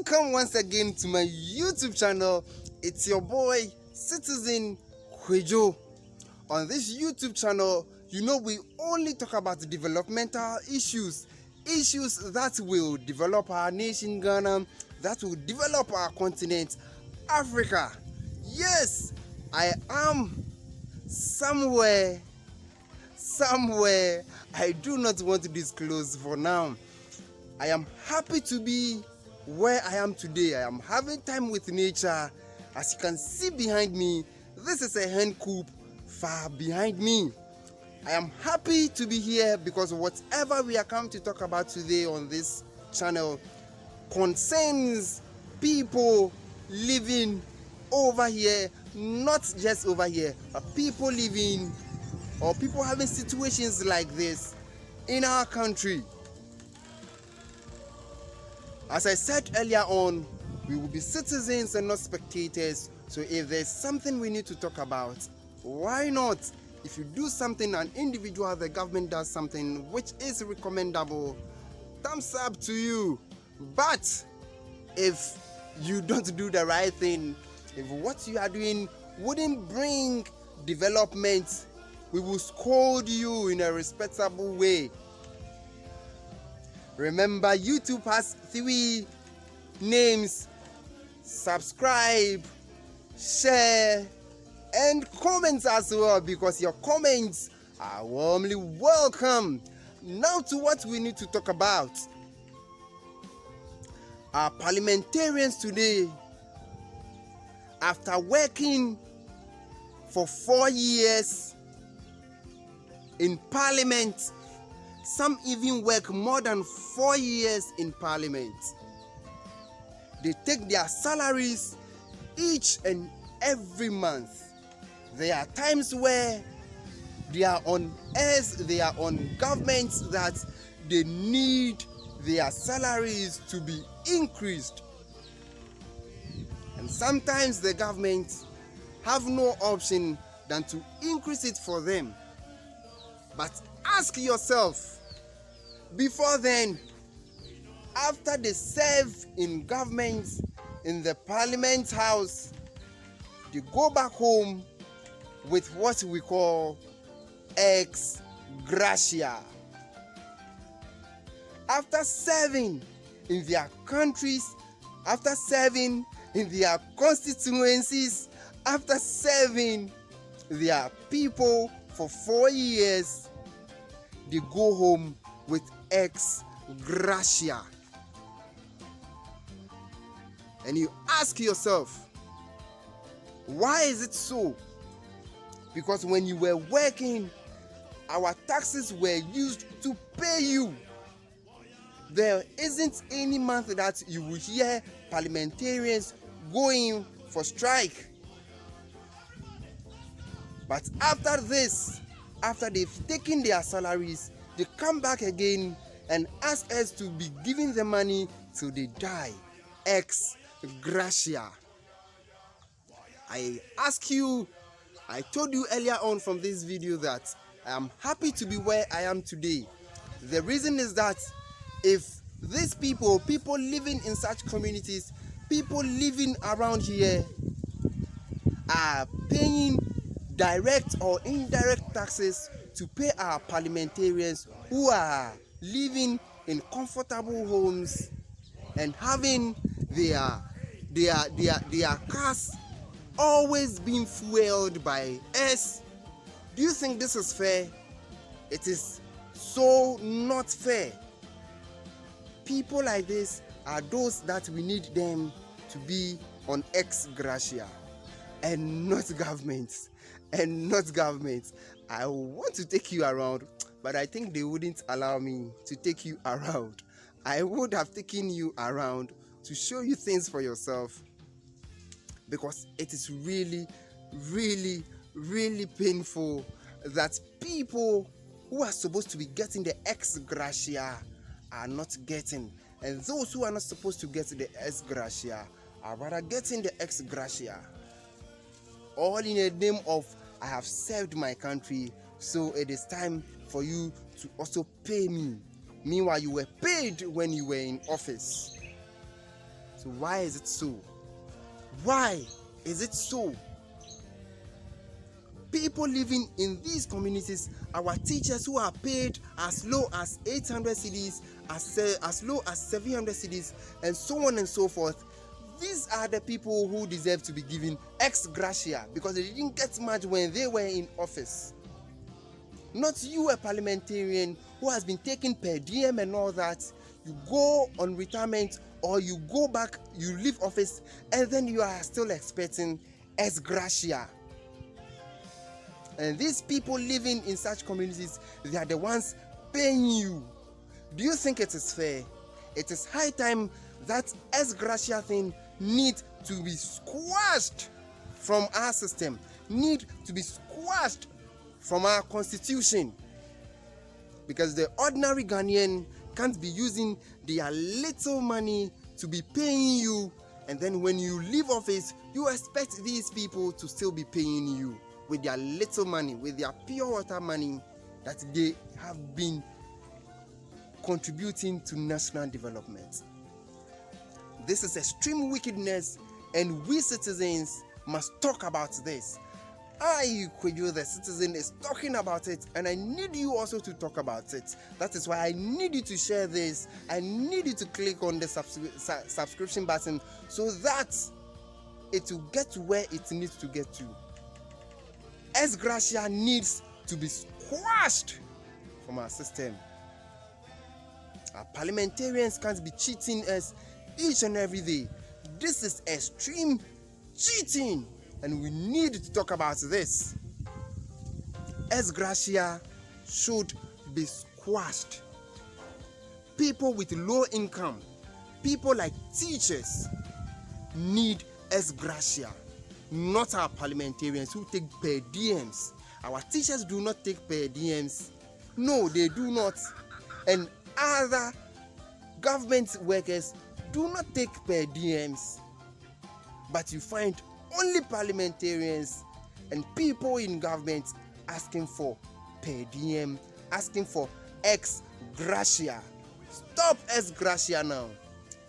Welcome once again to my YouTube channel. It's your boy, Citizen Kwejo. On this YouTube channel, we only talk about developmental issues that will develop our nation, Ghana, that will develop our continent, Africa. Yes, I am somewhere I do not want to disclose for now. I am happy to be where I am today. I am having time with nature. As you can see behind me, this is a hen coop far behind me. I am happy to be here because whatever we are coming to talk about today on this channel concerns people living over here, not just over here, but people living or people having situations like this in our country. As I said earlier on, we will be citizens and not spectators. So if there's something we need to talk about, why not? If you do something, an individual, the government does something which is recommendable, thumbs up to you. But if you don't do the right thing, if what you are doing wouldn't bring development, we will scold you in a respectable way. Remember, YouTube has 3 names: subscribe, share, and comments as well, because your comments are warmly welcome. Now to what we need to talk about. Our parliamentarians today, after working for 4 years in parliament, some even work more than 4 years in parliament. They take their salaries each and every month. There are times where they are on governments that they need their salaries to be increased. And sometimes the government have no option than to increase it for them. But ask yourself, before then, after they serve in government, in the parliament house, they go back home with what we call ex gratia. After serving in their countries, after serving in their constituencies, after serving their people for 4 years, they go home with ex gratia. And you ask yourself, why is it so? Because when you were working, our taxes were used to pay you. There isn't any month that you will hear parliamentarians going for strike. But after this, after they've taken their salaries, they come back again and ask us to be giving them money till they die. Ex gratia. I told you earlier on from this video that I am happy to be where I am today. The reason is that if these people living in such communities, people living around here are paying direct or indirect taxes to pay our parliamentarians who are living in comfortable homes and having their cars always being fueled by us. Do you think this is fair? It is so not fair. People like this are those that we need them to be on ex gratia and not governments. I want to take you around, but I think they wouldn't allow me to take you around. I would have taken you around to show you things for yourself, because it is really, really, really painful that people who are supposed to be getting the ex gratia are not getting, and those who are not supposed to get the ex gratia are rather getting the ex gratia, all in the name of I have served my country, so it is time for you to also pay me. Meanwhile, you were paid when you were in office. So why is it so? Why is it so? People living in these communities, our teachers who are paid as low as 800 cedis, as low as 700 cedis, and so on and so forth. These are the people who deserve to be given ex gratia because they didn't get much when they were in office. Not you, a parliamentarian who has been taken per diem and all that. You go on retirement or you go back, you leave office, and then you are still expecting ex gratia. And these people living in such communities, they are the ones paying you. Do you think it is fair? It is high time that ex gratia thing need to be squashed from our system, need to be squashed from our constitution. Because the ordinary Ghanaian can't be using their little money to be paying you, and then when you leave office, you expect these people to still be paying you with their little money, with their pure water money that they have been contributing to national development. This is extreme wickedness, and we citizens must talk about this. I, Kweju, the citizen, is talking about it, and I need you also to talk about it. That is why I need you to share this. I need you to click on the subscription button so that it will get to where it needs to get to. Ex gratia needs to be squashed from our system. Our parliamentarians can't be cheating us each and every day. This is extreme cheating, and we need to talk about this. Ex gratia should be squashed. People with low income, people like teachers, need ex gratia. Not our parliamentarians who take per diems. Our teachers do not take per diems. No, they do not. And other government workers do not take per diems. But you find only parliamentarians and people in government asking for per diem, asking for ex gratia. Stop ex gratia now.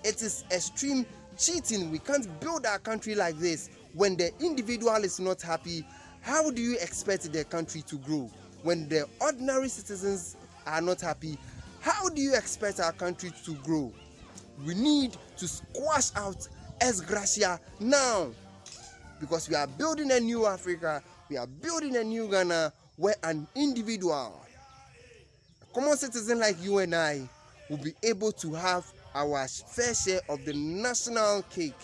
It is extreme cheating. We can't build our country like this. When the individual is not happy, how do you expect the country to grow? When the ordinary citizens are not happy, how do you expect our country to grow? We need to squash out ex gratia now, because we are building a new Africa, we are building a new Ghana where an individual, a common citizen like you and I, will be able to have our fair share of the national cake.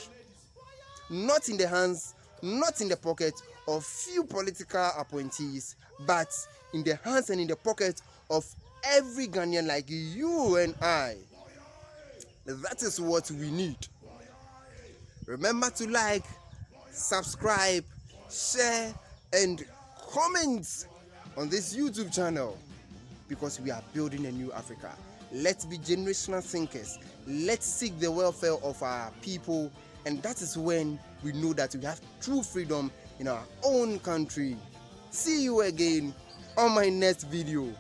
Not in the hands, not in the pocket of few political appointees, but in the hands and in the pocket of every Ghanaian like you and I. That is what we need. Remember to like, subscribe, share, and comment on this YouTube channel, because we are building a new Africa. Let's be generational thinkers. Let's seek the welfare of our people. And that is when we know that we have true freedom in our own country. See you again on my next video.